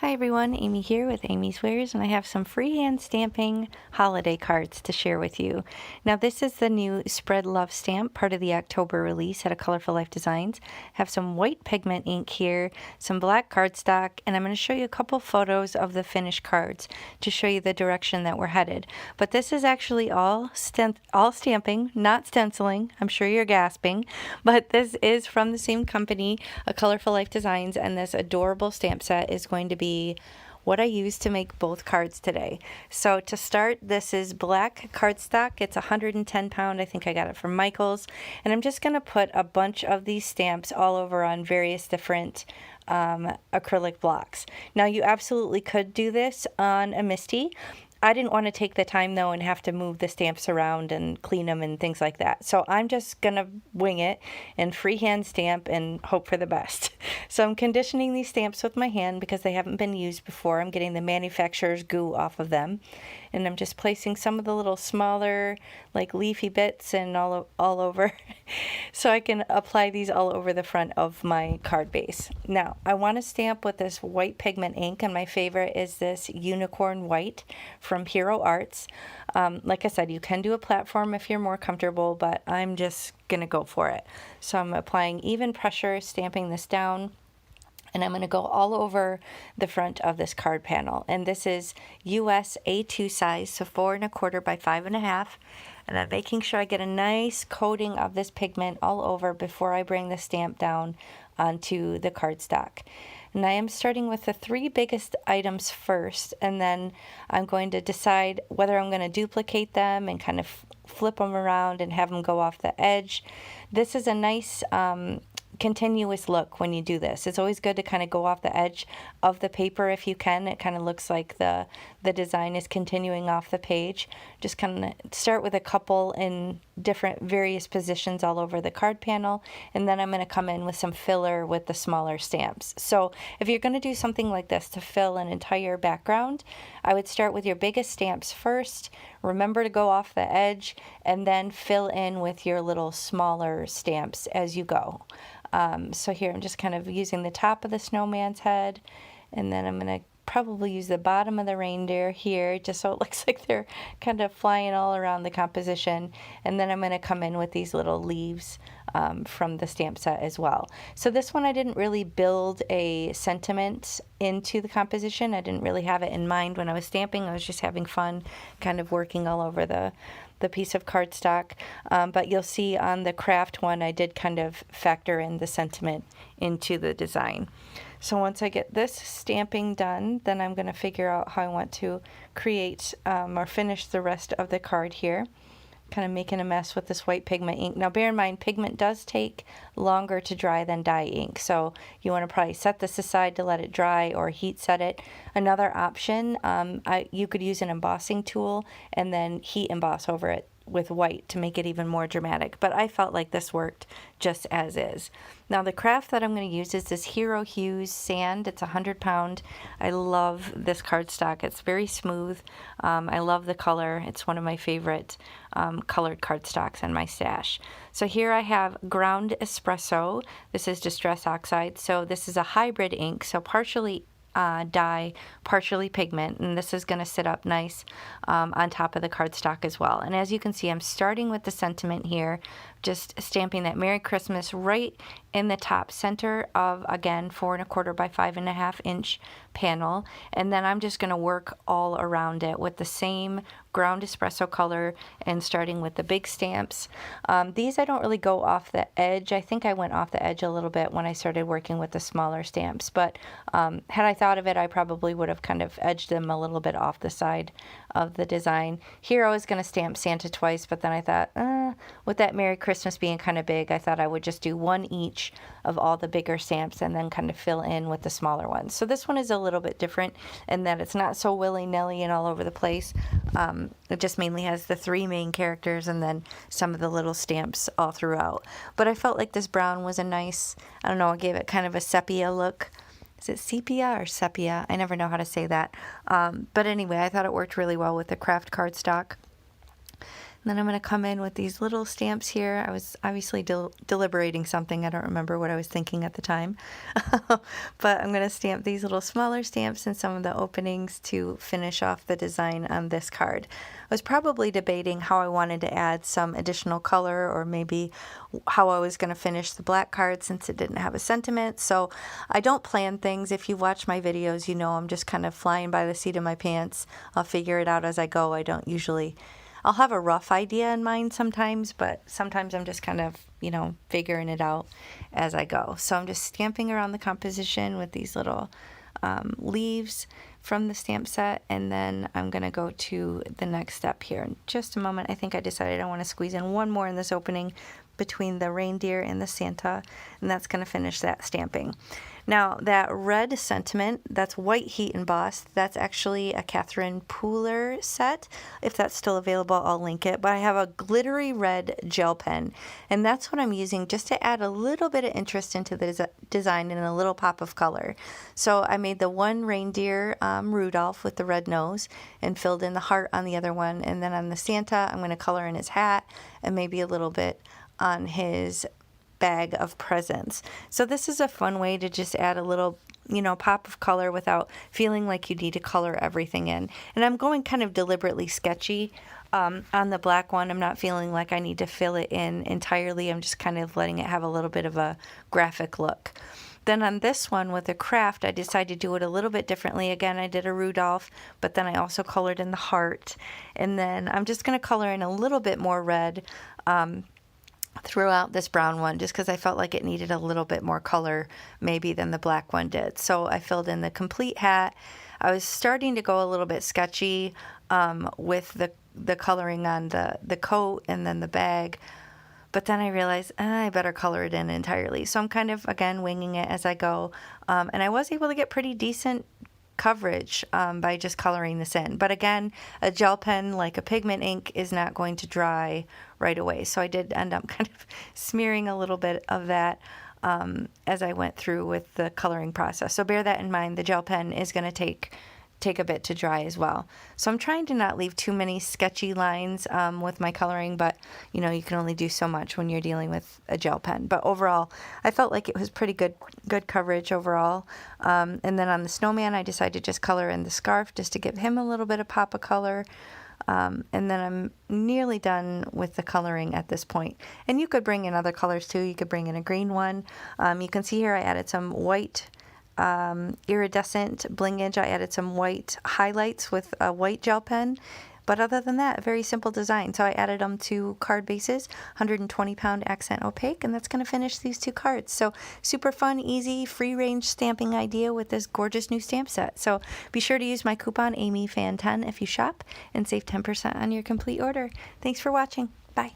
Hi everyone, Amy here with Amy's Wares, and I have some freehand stamping holiday cards to share with you. Now this is the new Spread Love stamp, part of the October release at a Colorful Life Designs. I have some white pigment ink here, some black cardstock, and I'm going to show you a couple photos of the finished cards to show you the direction that we're headed. But this is actually all stamping, not stenciling. I'm sure you're gasping, but this is from the same company, a Colorful Life Designs, and this adorable stamp set is going to be what I used to make both cards today. So to start, this is black cardstock. It's 110 pound. I think I got it from Michael's. And I'm just going to put a bunch of these stamps all over on various different acrylic blocks. Now you absolutely could do this on a Misty. I didn't want to take the time though and have to move the stamps around and clean them and things like that. So I'm just going to wing it and freehand stamp and hope for the best. So I'm conditioning these stamps with my hand because they haven't been used before. I'm getting the manufacturer's goo off of them. And I'm just placing some of the little smaller like leafy bits and all over so I can apply these all over the front of my card base. Now I want to stamp with this white pigment ink, and my favorite is this Unicorn White from Hero Arts. Like I said, you can do a platform if you're more comfortable, but I'm just gonna go for it. So I'm applying even pressure, stamping this down. And I'm going to go all over the front of this card panel. And this is US A2 size, so 4 1/4 by 5 1/2. And I'm making sure I get a nice coating of this pigment all over before I bring the stamp down onto the cardstock. And I am starting with the 3 biggest items first, and then I'm going to decide whether I'm going to duplicate them and kind of flip them around and have them go off the edge. This is a nice continuous look when you do this. It's always good to kind of go off the edge of the paper if you can. It kind of looks like the design is continuing off the page. Just kind of start with a couple in different various positions all over the card panel, and then I'm going to come in with some filler with the smaller stamps. So if you're going to do something like this to fill an entire background, I would start with your biggest stamps first. Remember to go off the edge and then fill in with your little smaller stamps as you go. So here I'm just kind of using the top of the snowman's head, and then I'm going to probably use the bottom of the reindeer here just so it looks like they're kind of flying all around the composition. And then I'm going to come in with these little leaves from the stamp set as well. So this one I didn't really build a sentiment into the composition. I didn't really have it in mind when I was stamping. I was just having fun kind of working all over the piece of cardstock, but you'll see on the craft one I did kind of factor in the sentiment into the design. So once I get this stamping done, then I'm going to figure out how I want to create or finish the rest of the card here. Kind of making a mess with this white pigment ink. Now bear in mind, pigment does take longer to dry than dye ink, so you want to probably set this aside to let it dry or heat set it. Another option, you could use an embossing tool and then heat emboss over it with white to make it even more dramatic, but I felt like this worked just as is. Now the craft that I'm going to use is this Hero Hues sand. It's 100 pound. I love this cardstock. It's very smooth. I love the color. It's one of my favorite colored cardstocks in my stash. So here I have ground espresso. This is Distress Oxide. So this is a hybrid ink, so partially dye, partially pigment, and this is going to sit up nice on top of the cardstock as well. And as you can see, I'm starting with the sentiment here, just stamping that Merry Christmas right in the top center of, again, 4 1/4 by 5 1/2 inch panel, and then I'm just going to work all around it with the same ground espresso color and starting with the big stamps. These I don't really go off the edge. I think I went off the edge a little bit when I started working with the smaller stamps, but had I thought of it, I probably would have kind of edged them a little bit off the side of the design. Here I was going to stamp Santa twice, but then I thought, with that Merry Christmas being kind of big, I thought I would just do one each of all the bigger stamps and then kind of fill in with the smaller ones. So this one is a little bit different in that it's not so willy-nilly and all over the place. It just mainly has the 3 main characters and then some of the little stamps all throughout. But I felt like this brown was a nice, I don't know, I gave it kind of a sepia look. Is it sepia or sepia? I never know how to say that. But anyway, I thought it worked really well with the craft cardstock. then I'm going to come in with these little stamps here. I was obviously deliberating something. I don't remember what I was thinking at the time. But I'm going to stamp these little smaller stamps in some of the openings to finish off the design on this card. I was probably debating how I wanted to add some additional color, or maybe how I was going to finish the black card since it didn't have a sentiment. So I don't plan things. If you watch my videos, you know I'm just kind of flying by the seat of my pants. I'll figure it out as I go. I don't usually, I'll have a rough idea in mind sometimes, but sometimes I'm just kind of, figuring it out as I go. So I'm just stamping around the composition with these little leaves from the stamp set, and then I'm going to go to the next step here in just a moment. I think I decided I want to squeeze in one more in this opening between the reindeer and the Santa, and that's going to finish that stamping. Now that red sentiment, that's white heat embossed. That's actually a Catherine Pooler set. If that's still available, I'll link it. But I have a glittery red gel pen, and that's what I'm using just to add a little bit of interest into the design and a little pop of color. So I made the one reindeer Rudolph with the red nose and filled in the heart on the other one, and then on the Santa, I'm going to color in his hat and maybe a little bit on his bag of presents. So this is a fun way to just add a little, pop of color without feeling like you need to color everything in. And I'm going kind of deliberately sketchy on the black one. I'm not feeling like I need to fill it in entirely. I'm just kind of letting it have a little bit of a graphic look. Then on this one with the craft, I decided to do it a little bit differently. Again, I did a Rudolph, but then I also colored in the heart. And then I'm just going to color in a little bit more red throughout this brown one, just because I felt like it needed a little bit more color maybe than the black one did. So I filled in the complete hat. I was starting to go a little bit sketchy with the coloring on the coat and then the bag, but then I realized I better color it in entirely. So I'm kind of, again, winging it as I go, and I was able to get pretty decent coverage by just coloring this in. But again, a gel pen like a pigment ink is not going to dry right away. So I did end up kind of smearing a little bit of that as I went through with the coloring process. So bear that in mind. The gel pen is going to take a bit to dry as well. So I'm trying to not leave too many sketchy lines with my coloring, but you can only do so much when you're dealing with a gel pen. But overall, I felt like it was pretty good coverage overall. And then on the snowman, I decided to just color in the scarf just to give him a little bit of pop of color. And then I'm nearly done with the coloring at this point. And you could bring in other colors too. You could bring in a green one. You can see here I added some white iridescent blingage. I added some white highlights with a white gel pen. But other than that, a very simple design. So I added them to card bases, 120-pound accent opaque, and that's going to finish these two cards. So super fun, easy, free-range stamping idea with this gorgeous new stamp set. So be sure to use my coupon AmyFan10 if you shop and save 10% on your complete order. Thanks for watching. Bye.